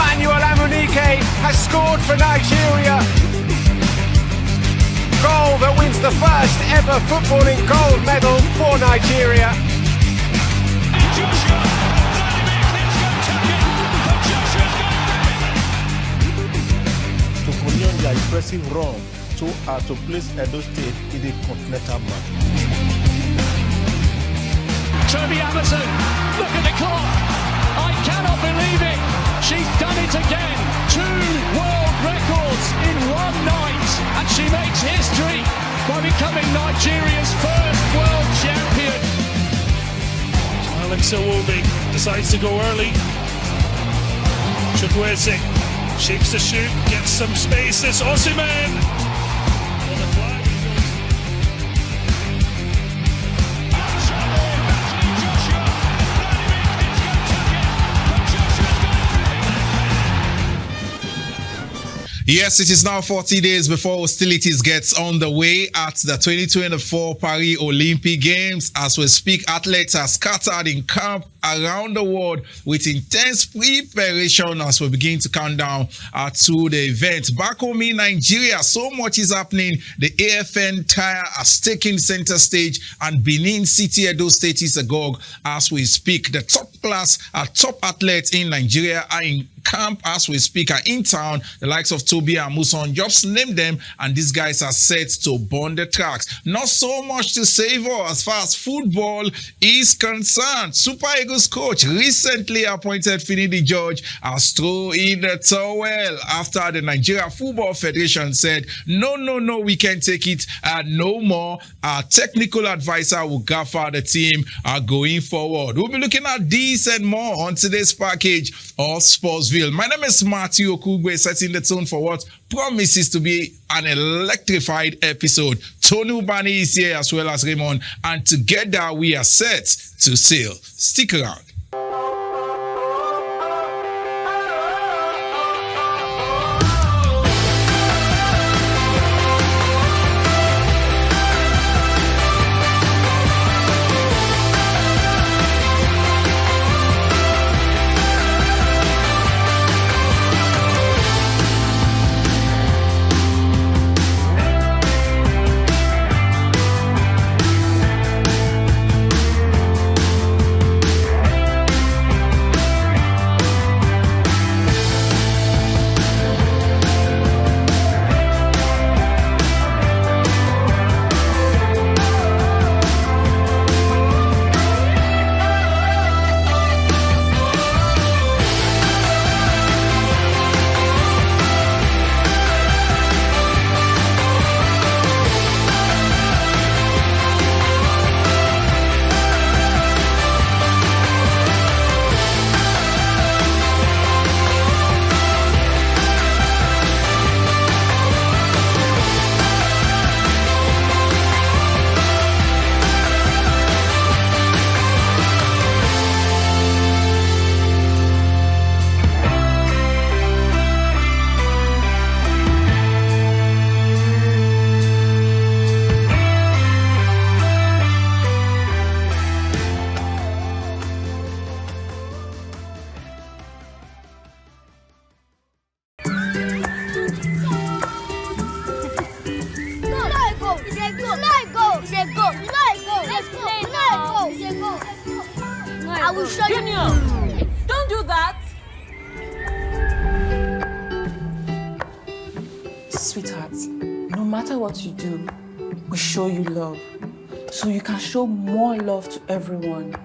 Emmanuel Amunike has scored for Nigeria. Goal that wins the first ever footballing gold medal for Nigeria. To continue their impressive run so as to place Edo State in the continental map. Toby Amazon, look at the clock. I cannot believe it. She's done it again. 2 world records in one night. And she makes history by becoming Nigeria's first world champion. Alex Iwobi decides to go early. Chukwueze shapes the shoot, gets some spaces. Osimhen. Yes, it is now 40 days before hostilities gets on the way at the 2024 Paris Olympic Games. As we speak, athletes are scattered in camp around the world with intense preparation as we begin to count down to the event. Back home in Nigeria, so much is happening. The AFN tire has taken center stage and Benin City Edo State is agog as we speak. The top athletes in Nigeria are in camp as we speak, are in town. The likes of Toby and Muson, just name them, and these guys are set to burn the tracks. Not so much to savor as far as football is concerned. Super Eagles coach recently appointed Finidi George has thrown in the towel after the Nigeria Football Federation said, no, we can't take it no more. Our technical advisor will gaffer the team going forward. We'll be looking at this and more on today's package of Sportsville. My name is Matthew Okugwe, setting the tone for what promises to be an electrified episode. Tony Ubani is here as well as Raymond, and together we are set to sail. Stick around. I will show you. Junior, don't do that. Sweetheart, no matter what you do, we show you love. So you can show more love to everyone.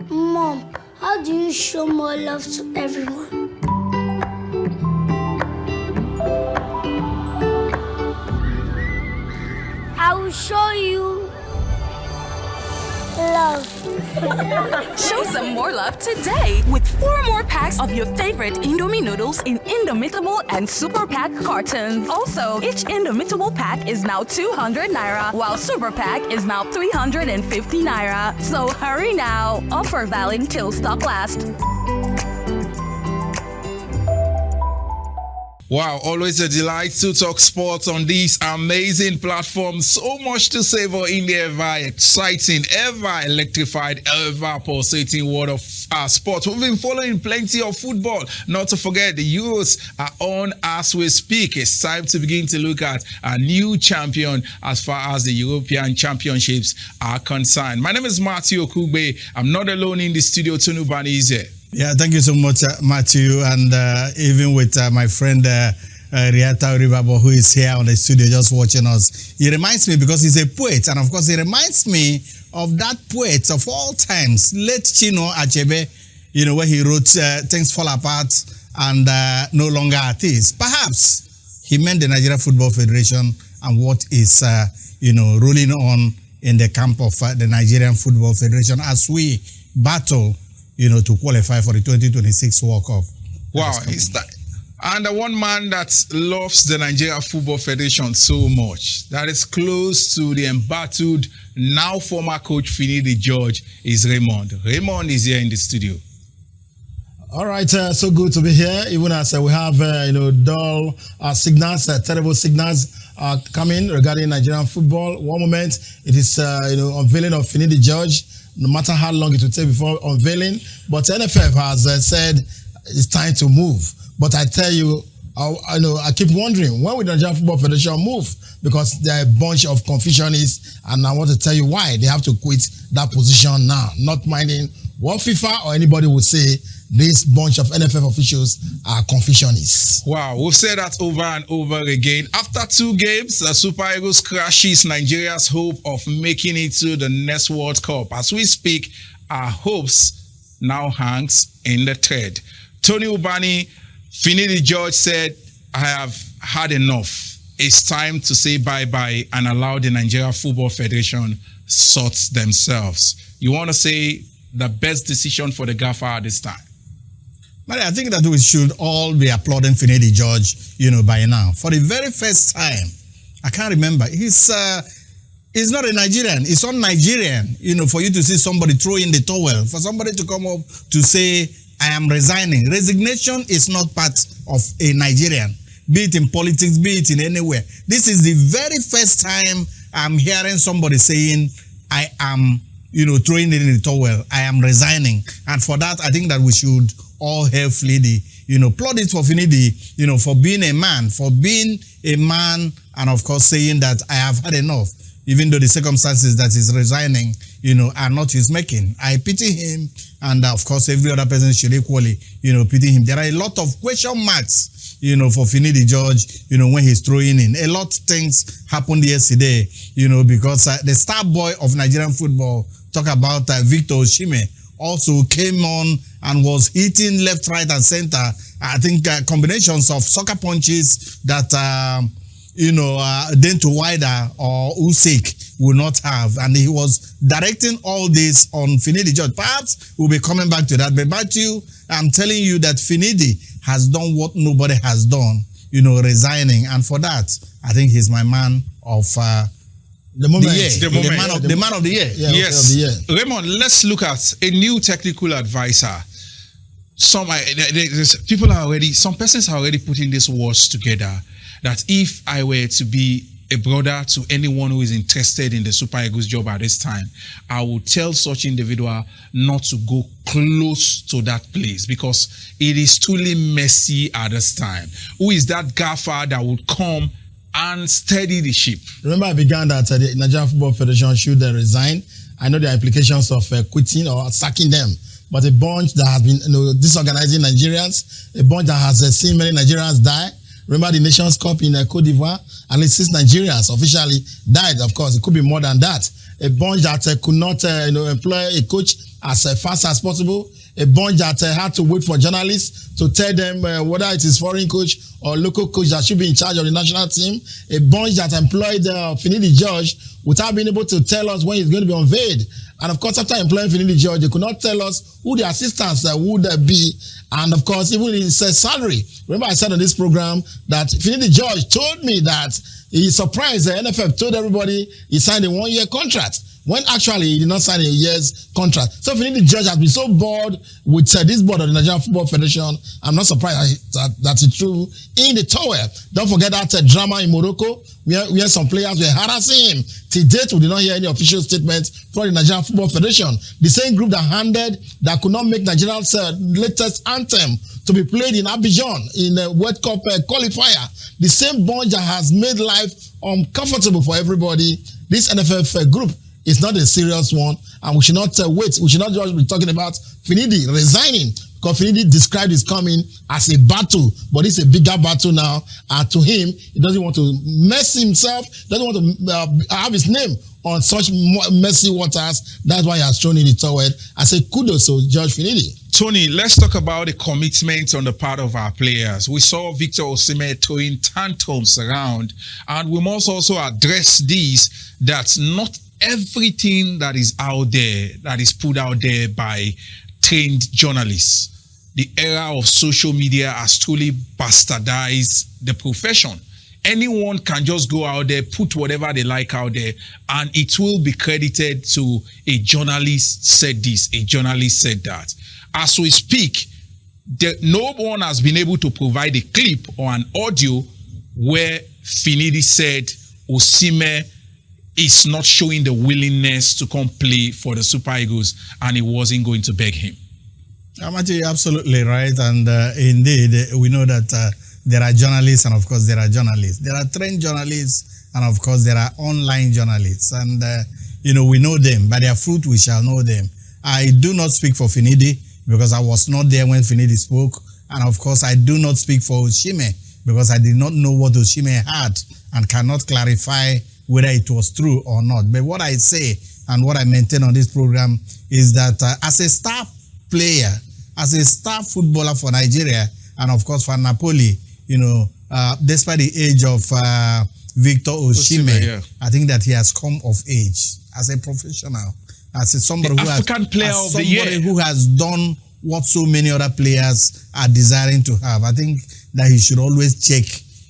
Mom, how do you show more love to everyone? I will show you love. Show some more love today with 4 more packs of your favorite Indomie noodles in Indomitable and Super Pack cartons. Also, each Indomitable pack is now 200 Naira, while Super Pack is now 350 Naira. So hurry now. Offer valid till stock lasts. Wow, always a delight to talk sports on this amazing platform. So much to savor in the ever exciting, ever electrified, ever pulsating world of sport. We've been following plenty of football. Not to forget, the Euros are on as we speak. It's time to begin to look at a new champion as far as the European Championships are concerned. My name is Matthew Okugbe. I'm not alone in the studio. Tony Ubani is here. Yeah, thank you so much, Matthew, and even with my friend Riata Ribabo, who is here on the studio just watching us. He reminds me, because he's a poet, and of course he reminds me of that poet of all times, late Chino Achebe, where he wrote Things Fall Apart and No Longer At Ease. Perhaps he meant the Nigeria Football Federation and what is, rolling on in the camp of the Nigerian Football Federation as we battle to qualify for the 2026 World Cup. Wow, and the one man that loves the Nigeria Football Federation so much, that is close to the embattled, now former coach Finidi George, is Raymond. Raymond is here in the studio. All right, so good to be here. Even as we have, dull signals, terrible signals coming regarding Nigerian football. One moment, it is, unveiling of Finidi George. No matter how long it will take before unveiling. But NFF has said it's time to move. But I tell you, I keep wondering, when will the Nigerian Football Federation move? Because there are a bunch of confusionists, and I want to tell you why they have to quit that position now, not minding what FIFA or anybody would say. This bunch of NFF officials are confusionists. Wow, we've said that over and over again. After 2 games, the Super Eagles crashes Nigeria's hope of making it to the next World Cup. As we speak, our hopes now hangs in the thread. Tony Ubani, Finidi George said, I have had enough. It's time to say bye-bye and allow the Nigeria Football Federation sort themselves. You want to say the best decision for the Gaffer at this time? But I think that we should all be applauding Finidi George, by now. For the very first time, I can't remember, he's not a Nigerian, he's un-Nigerian, for you to see somebody throw in the towel, for somebody to come up to say, I am resigning. Resignation is not part of a Nigerian, be it in politics, be it in anywhere. This is the very first time I'm hearing somebody saying, I am, throwing it in the towel, I am resigning. And for that, I think that we should all hail Finidi, applaud it for Finidi, for being a man, and of course saying that I have had enough, even though the circumstances that he's resigning, are not his making. I pity him, and of course every other person should equally, pity him. There are a lot of question marks, for Finidi George, when he's throwing in. A lot of things happened yesterday, because the star boy of Nigerian football, talk about Victor Osimhen, also came on and was hitting left, right, and center. I think combinations of soccer punches that, Dento Wider or Usyk will not have. And he was directing all this on Finidi George. Perhaps we'll be coming back to that. But Matthew, I'm telling you that Finidi has done what nobody has done, resigning. And for that, I think he's my man of the moment, the man of the year. Yeah, yes. Of the year. Raymond, let's look at a new technical advisor. Some persons are already putting these words together that if I were to be a brother to anyone who is interested in the Super Eagles job at this time, I would tell such individual not to go close to that place because it is truly messy at this time. Who is that gaffer that would come and steady the ship? Remember, I began that the Nigerian Football Federation should resign. I know there are implications of quitting or sacking them, but a bunch that has been disorganizing Nigerians, a bunch that has seen many Nigerians die. Remember the Nations Cup in Cote d'Ivoire? At least 6 Nigerians officially died. Of course, it could be more than that. A bunch that could not employ a coach as fast as possible. A bunch that had to wait for journalists to tell them whether it is foreign coach or local coach that should be in charge of the national team. A bunch that employed Finidi George without being able to tell us when he's going to be unveiled. And of course, after employing Finidi George, they could not tell us who the assistants would be. And of course, even his salary. Remember I said on this program that Finidi George told me that he's surprised the NFF told everybody he signed a 1-year contract. when actually he did not sign a year's contract. So Finidi George has been so bored with this board of the Nigerian Football Federation. I'm not surprised that it's true in the towel. Don't forget that drama in Morocco where some players were harassing him. To date, we did not hear any official statement from the Nigerian Football Federation. The same group that could not make Nigeria's latest anthem to be played in Abidjan in a World Cup qualifier. The same bunch that has made life uncomfortable for everybody. This NFF group is not a serious one, and we should not wait. We should not just be talking about Finidi resigning, because Finidi described his coming as a battle, but it's a bigger battle now. And to him, he doesn't want to mess himself, doesn't want to have his name on such messy waters. That's why he has thrown in the towel. I say kudos to George Finidi. Tony, let's talk about the commitment on the part of our players. We saw Victor Osimhen throwing tantrums around, and we must also address this, that not everything that is out there, that is put out there by trained journalists. The era of social media has truly bastardized the profession. Anyone can just go out there, put whatever they like out there, and it will be credited to a journalist said this, a journalist said that. As we speak, no one has been able to provide a clip or an audio where Finidi said Osimhen is not showing the willingness to come play for the Super Eagles and he wasn't going to beg him. Amati, you're absolutely right. And indeed, we know that there are journalists, and of course there are journalists. There are trained journalists, and of course there are online journalists. And, we know them. By their fruit we shall know them. I do not speak for Finidi, because I was not there when Finidi spoke. And of course, I do not speak for Osimhen, because I did not know what Osimhen had and cannot clarify whether it was true or not. But what I say and what I maintain on this program is that as a star player, as a star footballer for Nigeria, and of course for Napoli, despite the age of Victor Osimhen, I think that he has come of age as a professional. As somebody who has done what so many other players are desiring to have. I think that he should always check,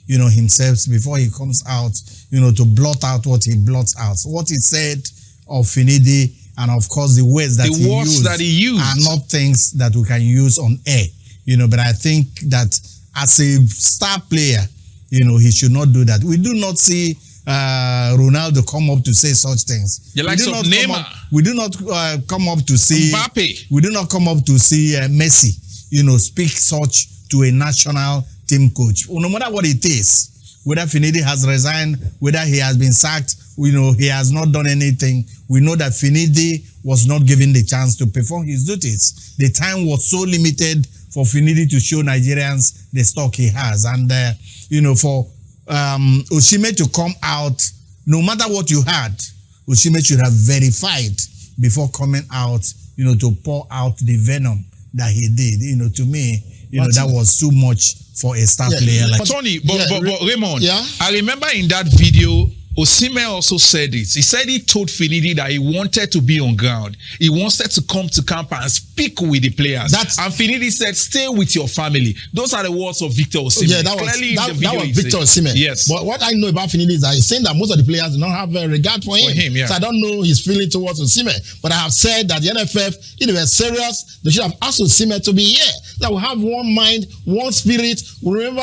himself before he comes out, to blot out what he blots out. So what he said of Finidi, and of course the words that he used are not things that we can use on air. But I think that as a star player, he should not do that. We do not see Ronaldo come up to say such things. The likes of Neymar. We do not come up to see Mbappe. We do not come up to see Messi, speak such to a national team coach. No matter what it is, whether Finidi has resigned, whether he has been sacked, he has not done anything. We know that Finidi was not given the chance to perform his duties. The time was so limited for Finidi to show Nigerians the stock he has. And, for Osimhen to come out, no matter what you had, Osimhen should have verified before coming out, to pour out the venom that he did. To me, that was too much for a star player like Tony. But Raymond, I remember in that video, Osimhen also said it. He said he told Finidi that he wanted to be on ground. He wanted to come to camp and speak with the players. And Finidi said, stay with your family. Those are the words of Victor Osimhen. Yeah, that was Victor Osimhen. Yes. But what I know about Finidi is that he's saying that most of the players do not have regard for him. So I don't know his feeling towards Osimhen. But I have said that the NFF, if they were serious, they should have asked Osimhen to be here. That we have one mind, one spirit. Remember,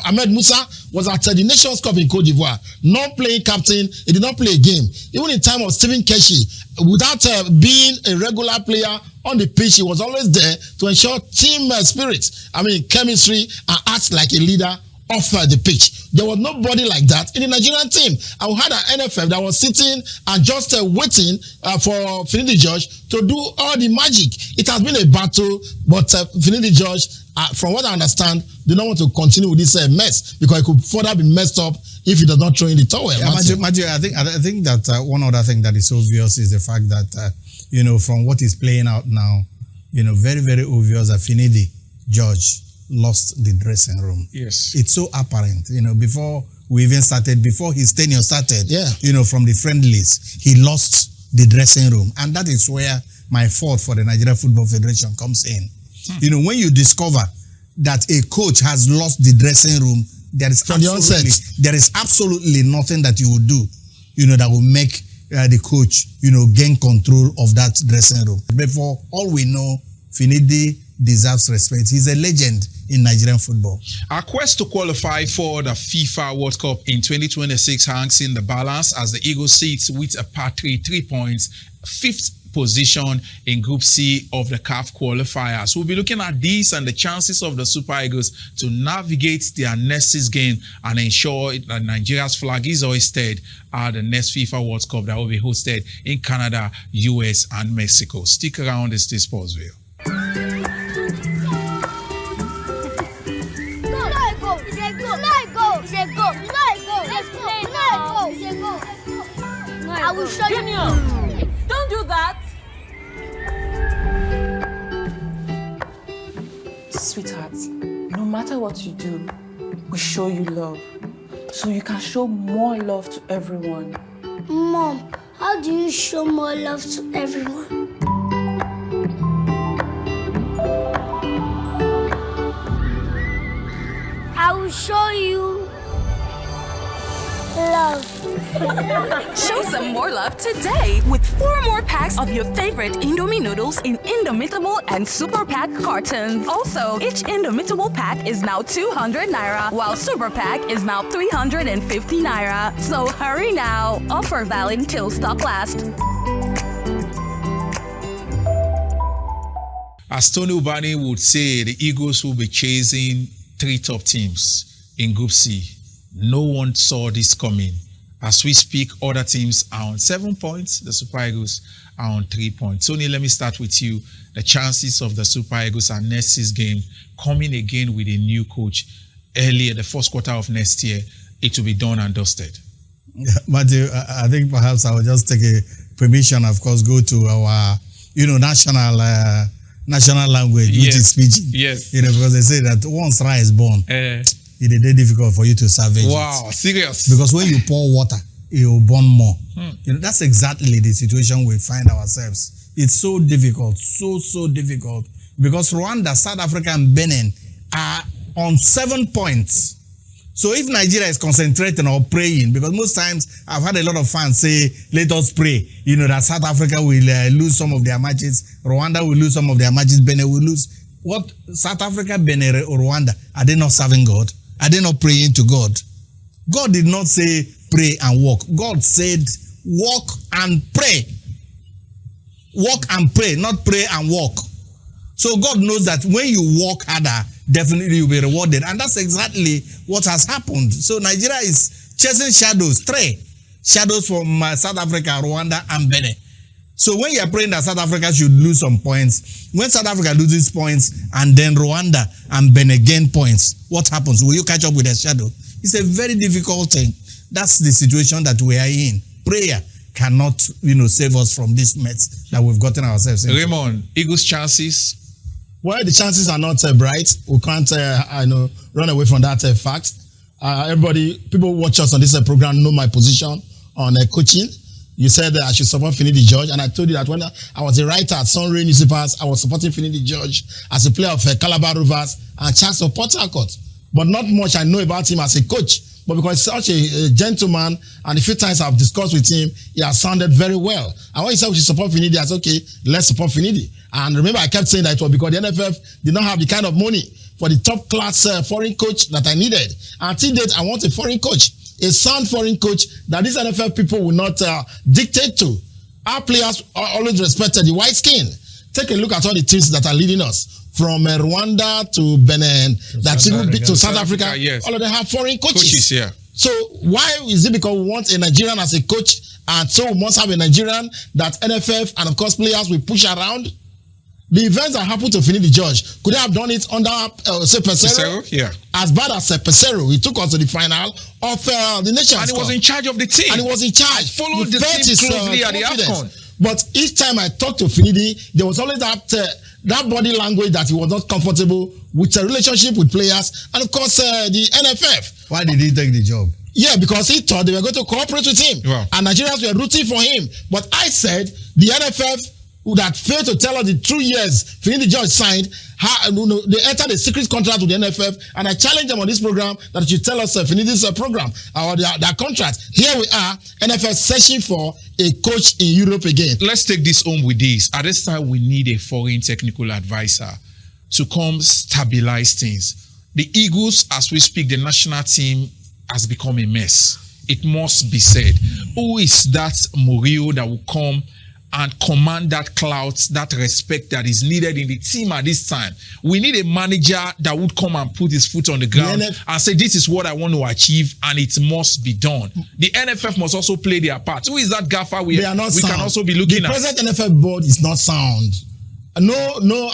Ahmed Musa was at the Nations Cup in Cote d'Ivoire. Not playing captain, he did not play a game. Even in time of Stephen Keshi, without being a regular player on the pitch, he was always there to ensure team spirit. Chemistry, and act like a leader off the pitch. There was nobody like that in the Nigerian team. And we had an NFF that was sitting and just waiting for Finidi George to do all the magic. It has been a battle, but Finidi George, from what I understand, do not want to continue with this mess, because it could further be messed up if he does not throw in the towel. Matthew, I think that one other thing that is obvious is the fact that from what is playing out now, very, very obvious that Finidi George lost the dressing room. Yes. It's so apparent, before we even started, before his tenure started, from the friendlies, he lost the dressing room. And that is where my fault for the Nigeria Football Federation comes in. When you discover that a coach has lost the dressing room, there is absolutely nothing that you will do, that will make the coach, gain control of that dressing room. But for all we know, Finidi deserves respect. He's a legend in Nigerian football. Our quest to qualify for the FIFA World Cup in 2026 hangs in the balance as the Eagles sit with a par 3 points, 5th position in Group C of the CAF qualifiers. We'll be looking at these and the chances of the Super Eagles to navigate their next game and ensure that Nigeria's flag is hoisted at the next FIFA World Cup that will be hosted in Canada, US, and Mexico. Stick around, it's the SPORTVILLE. I will show you. Junior, don't do that. Sweetheart, no matter what you do, we show you love. So you can show more love to everyone. Mom, how do you show more love to everyone? I will show you love. Show some more love today with 4 more packs of your favorite Indomie noodles in Indomitable and Super Pack cartons. Also, each Indomitable pack is now 200 Naira, while Super Pack is now 350 Naira. So hurry now. Offer valid till stock lasts. As Tony Ubani would say, the Eagles will be chasing 3 top teams in Group C. No one saw this coming. As we speak, other teams are on 7 points. The Super Eagles are on 3 points. Tony, let me start with you. The chances of the Super Eagles and next season's game coming again with a new coach earlier, the first quarter of next year, it will be done and dusted. Matthew, I think perhaps I will just take a permission, of course, go to our, national language, which is Pidgin. Yes. Because they say that once rice is born, it is very difficult for you to salvage Wow, it. Serious? Because when you pour water, it will burn more. That's exactly the situation we find ourselves. It's so difficult, so difficult. Because Rwanda, South Africa, and Benin are on 7 points. So if Nigeria is concentrating or praying, because most times I've had a lot of fans say, let us pray, that South Africa will lose some of their matches, Rwanda will lose some of their matches, Benin will lose. What? South Africa, Benin, or Rwanda, are they not serving God? Are they not praying to God? God did not say pray and walk. God said walk and pray. Walk and pray, not pray and walk. So God knows that when you walk harder, definitely you'll be rewarded. And that's exactly what has happened. So Nigeria is chasing shadows, 3 shadows from South Africa, Rwanda, and Benin. So when you're praying that South Africa should lose some points, when South Africa loses points and then Rwanda and Benin gain points, what happens? Will you catch up with a shadow? It's a very difficult thing. That's the situation that we are in. Prayer cannot, save us from this mess that we've gotten ourselves into. Raymond, Eagles' chances? Well, the chances are not bright. We can't, run away from that fact. People watch us on this program know my position on coaching. You said that I should support Finidi George, and I told you that when I was a writer at Sunray Newspapers, I was supporting Finidi George as a player of Calabar Rovers and Charles of Port Harcourt. But not much I know about him as a coach. But because he's such a gentleman, and a few times I've discussed with him, he has sounded very well. And when he said we should support Finidi, I said, okay, let's support Finidi. And remember, I kept saying that it was because the NFF did not have the kind of money for the top-class foreign coach that I needed. And until date, I want a foreign coach, a sound foreign coach that these NFF people will not dictate to. Our players are always respected the white skin. Take a look at all the teams that are leading us. From Rwanda to Benin, to South Africa, yes. All of them have foreign coaches. Yeah. So why is it because we want a Nigerian as a coach, and so we must have a Nigerian that NFF and of course players will push around? The events that happened to Finidi George, could they have done it under Pesero? Yeah. As bad as Pesero, he took us to the final of the Nations Cup. And he was in charge of the team. And he was in charge. I followed the team closely at the AFCON. But each time I talked to Finidi, there was always that body language that he was not comfortable with a relationship with players, and of course the NFF. Why did he take the job? Yeah, because he thought they were going to cooperate with him. Wow. And Nigerians were rooting for him. But I said the NFF that failed to tell us the 2 years Finidi George signed. They entered a secret contract with the NFF, and I challenge them on this program that they should tell us Finidi's program or their contract. Here we are, NFF searching for a coach in Europe again. Let's take this home with this. At this time, we need a foreign technical advisor to come stabilize things. The Eagles, as we speak, the national team has become a mess. It must be said. Who is that Murillo that will come and command that clout, that respect that is needed in the team at this time? We need a manager that would come and put his foot on the ground and say, this is what I want to achieve, and it must be done. The NFF must also play their part. Who is that gaffer we can also be looking at? The present NFF board is not sound. No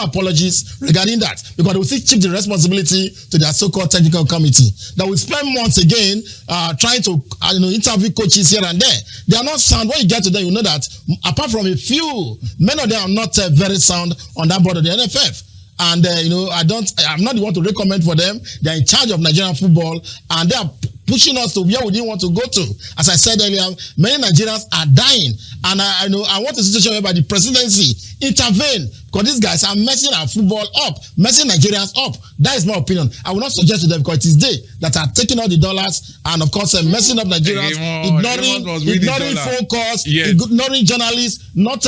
apologies regarding that, because they will still shift the responsibility to their so-called technical committee that will spend months again trying to interview coaches here and there. They are not sound. When you get to them, you know that apart from a few, many of them are not very sound on that board of the NFF. And I'm not the one to recommend for them. They are in charge of Nigerian football, and they are pushing us to where we didn't want to go to. As I said earlier, many Nigerians are dying, and I want a situation whereby the presidency intervene, because these guys are messing our football up, messing Nigerians up. That is my opinion. I will not suggest to them, because it is they that are taking all the dollars and of course messing up Nigerians, ignoring phone calls, ignoring journalists, not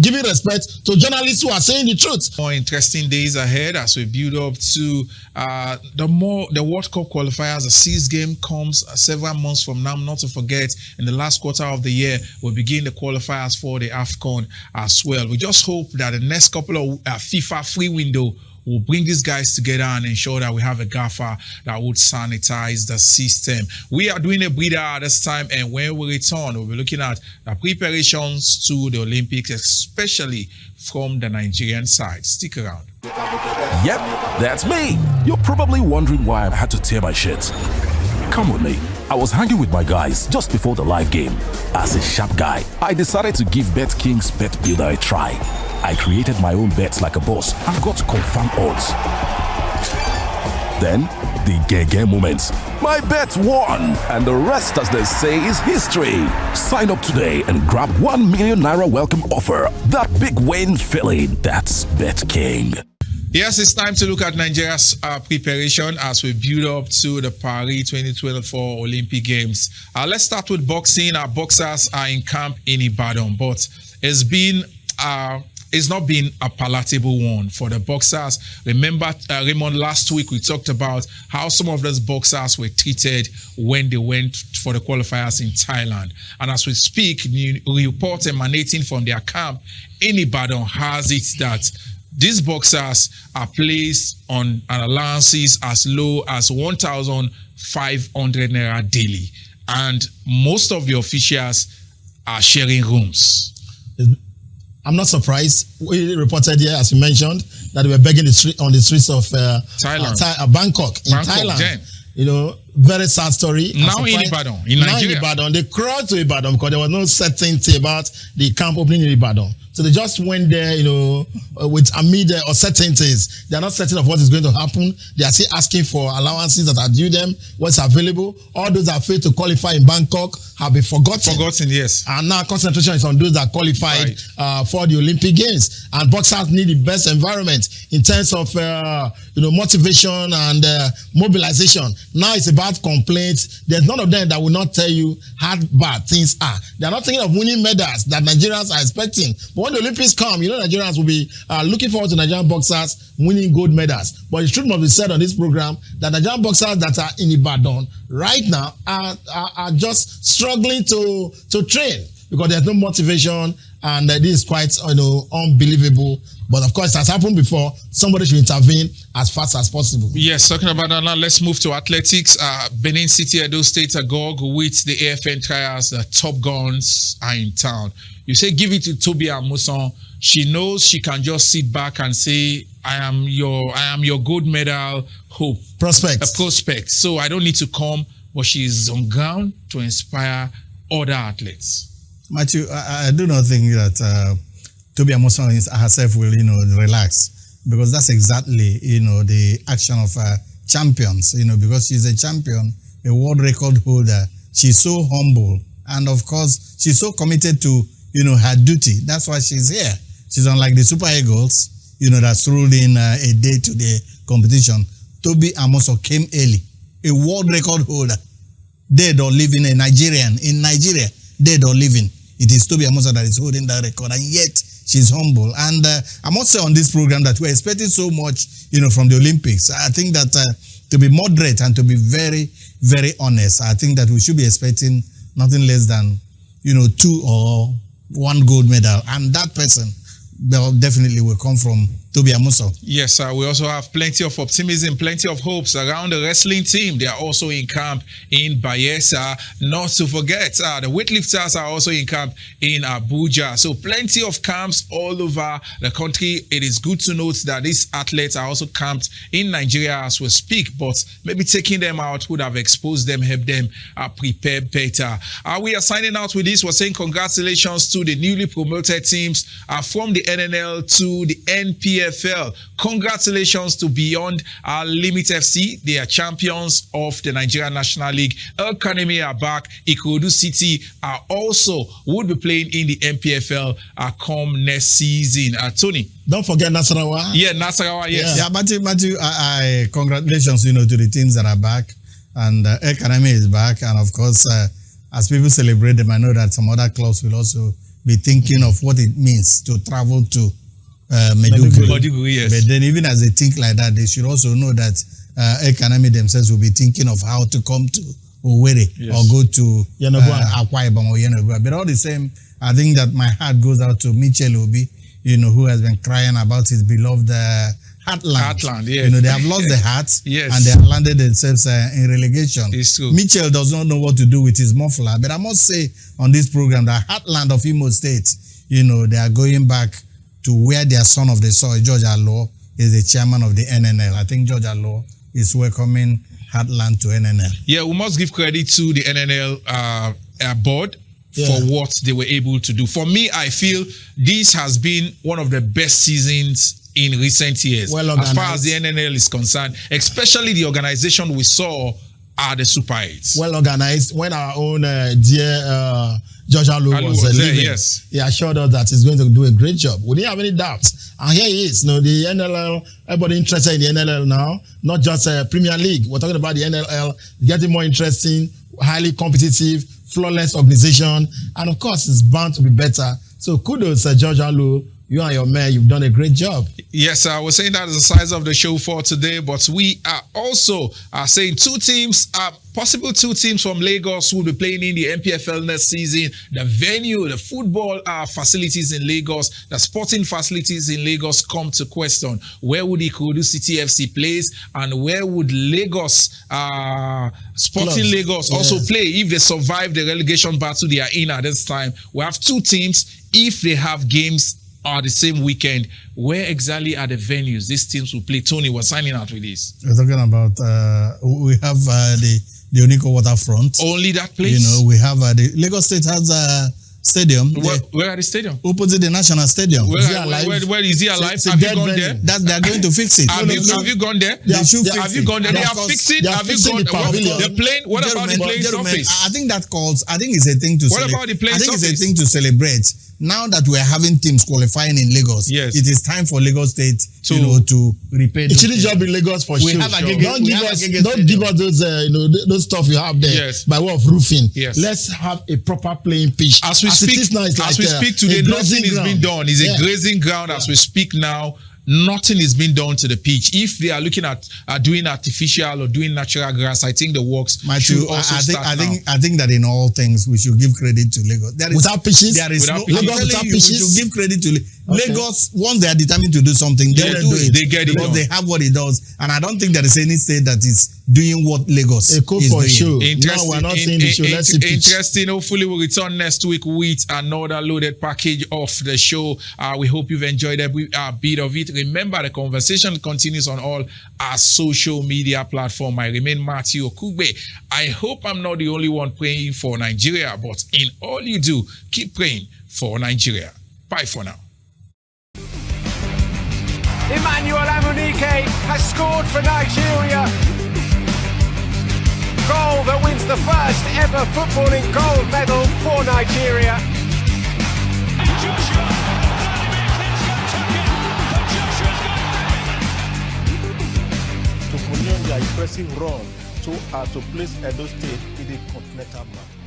giving respect to journalists who are saying the truth. More interesting days ahead as we build up to the World Cup qualifiers. The sixth game comes several months from now. Not to forget, in the last quarter of the year, we'll begin the qualifiers for the AFCON as well. We just hope that the next couple of FIFA free window will bring these guys together and ensure that we have a gaffer that would sanitize the system. We are doing a breather at this time, and when we return, we'll be looking at the preparations to the Olympics, especially from the Nigerian side. Stick around. Yep, that's me. You're probably wondering why I had to tear my shirt. Come with me. I was hanging with my guys just before the live game. As a sharp guy, I decided to give BetKing's Bet Builder a try. I created my own bets like a boss and got confirmed odds. Then, the Gege moments. My bet won, and the rest, as they say, is history. Sign up today and grab 1 million naira welcome offer. That big win feeling, that's BetKing. Yes, it's time to look at Nigeria's preparation as we build up to the Paris 2024 Olympic Games. Let's start with boxing. Our boxers are in camp in Ibadan, but it's not been a palatable one for the boxers. Remember, Raymond, last week we talked about how some of those boxers were treated when they went for the qualifiers in Thailand. And as we speak, new reports emanating from their camp in Ibadan has it that these boxers are placed on allowances as low as 1,500 naira daily. And most of the officials are sharing rooms. I'm not surprised. We reported here, as you mentioned, that they were begging on the streets of Bangkok, in Thailand. Then. Very sad story. Now in Ibadan, in Nigeria. Now in Ibadan. They crawled to Ibadan because there was no certainty about the camp opening in Ibadan. So they just went there, with amid uncertainties. They are not certain of what is going to happen. They are still asking for allowances that are due them, what's available. All those that failed to qualify in Bangkok have been forgotten. Yes. And now concentration is on those that qualified for the Olympic Games. And boxers need the best environment in terms of, motivation and mobilization. Now it's about complaints. There's none of them that will not tell you how bad things are. They're not thinking of winning medals that Nigerians are expecting. But when the Olympics come, Nigerians will be looking forward to Nigerian boxers winning gold medals. But the truth must be said on this program that Nigerian boxers that are in Ibadan right now are just struggling to train because there's no motivation, and this is quite unbelievable. But of course, it has happened before. Somebody should intervene as fast as possible. Yes, talking about that now, let's move to athletics. Benin City, Edo State agog with the AFN trials. The top guns are in town. You say give it to Toby Amuson. She knows she can just sit back and say, I am your gold medal hope. Prospect. A prospect. So I don't need to come, but she is on ground to inspire other athletes. Matthew, I do not think that Toby Amuson herself will, relax, because that's exactly, the action of champions, because she's a champion, a world record holder. She's so humble, and of course, she's so committed to her duty. That's why she's here. She's unlike the Super Eagles, that threw in a day to the competition. Toby Amoso came early, a world record holder, dead or living, a Nigerian in Nigeria, dead or living. It is Toby Amoso that is holding that record, and yet she's humble. And I must say on this program that we're expecting so much, from the Olympics. I think that to be moderate and to be very, very honest, I think that we should be expecting nothing less than, 2 or 1 gold medal, and that person definitely will come from Toby Amoso. Yes, we also have plenty of optimism, plenty of hopes around the wrestling team. They are also in camp in Bayelsa. Not to forget, the weightlifters are also in camp in Abuja. So plenty of camps all over the country. It is good to note that these athletes are also camped in Nigeria as we speak, but maybe taking them out would have exposed them, helped them prepare better. We are signing out with this. We're saying congratulations to the newly promoted teams from the NNL to the NPFL. Congratulations to Beyond Our Limit FC. They are champions of the Nigerian National League. El Kaneme are back. Ikorodu City are also would be playing in the NPFL come next season. Tony. Don't forget Nasarawa. Yeah, Nasarawa, yes. Yeah, Matthew, I congratulations, to the teams that are back. And El Kaneme is back. And of course, as people celebrate them, I know that some other clubs will also be thinking of what it means to travel to Maiduguri. Yes. But then even as they think like that, they should also know that El Kaneme themselves will be thinking of how to come to Owerri or go to Akwa Ibom or Yenagoa. But all the same, I think that my heart goes out to Michel Obi, who has been crying about his beloved Heartland. Yes. They have lost the heart yes. and they have landed themselves in relegation. It's true. Michel does not know what to do with his muffler. But I must say on this program, the Heartland of Imo State, they are going back to where their son of the soil, George Alo, is the chairman of the NNL. I think George Alo is welcoming Heartland to NNL. Yeah, we must give credit to the NNL board for what they were able to do. For me, I feel this has been one of the best seasons in recent years. As far as the NNL is concerned, especially the organization we saw are the Super 8s. Well organized. When our own dear George Alu was leaving, yes. he assured us that he's going to do a great job. We didn't have any doubts. And here he is. The NLL, everybody interested in the NLL now, not just Premier League. We're talking about the NLL getting more interesting, highly competitive, flawless organization. And of course, it's bound to be better. So kudos, George Alu. You and your man, you've done a great job. Yes, I was saying that is the size of the show for today, but we are also saying possible two teams from Lagos will be playing in the NPFL next season. The venue, the football facilities in Lagos, the sporting facilities in Lagos come to question. Where would Ikorodu City FC place, and where would Lagos, Sporting Lagos also play if they survive the relegation battle they are in at this time? We have two teams. If they have games the same weekend, where exactly are the venues these teams will play? Tony, we're signing out with this. We're talking about, we have the Oniko Waterfront. Only that place? We have the Lagos State has a stadium. Where are the stadium? Opposite the National Stadium. Where is he alive? Have you gone there? They're going to fix it. Have you gone there? Have you gone there? They are fixing. Have you gone there? The plane. What about the plane surface? I think it's a thing to celebrate. What about the plane surface? I think it's a thing to celebrate. Now that we're having teams qualifying in Lagos, it is time for Lagos State to repay. It shouldn't just be Lagos for sure. Don't give us those stuff you have there by way of roofing. Yes. Let's have a proper playing pitch. As we speak today, nothing is being done. It's a grazing ground as we speak now. Nothing is being done to the pitch. If they are looking at doing artificial or doing natural grass, I think the works should also start now. I think that in all things we should give credit to Lagos. Without pitches? There is we should give credit to Lagos. Once they are determined to do something, they will do it. They get it because done. they have what it does. And I don't think there is any state that is doing what Lagos is doing. Interesting. No, we're not seeing the show. Let's see pitch. Interesting. Hopefully we'll return next week with another loaded package of the show. We hope you've enjoyed every bit of it. Remember, the conversation continues on all our social media platforms. I remain Matthew Okugbe. I hope I'm not the only one praying for Nigeria, but in all you do, keep praying for Nigeria. Bye for now. Emmanuel Amunike has scored for Nigeria. Goal that wins the first ever footballing gold medal for Nigeria. impressive run to place Edo State in the continental map.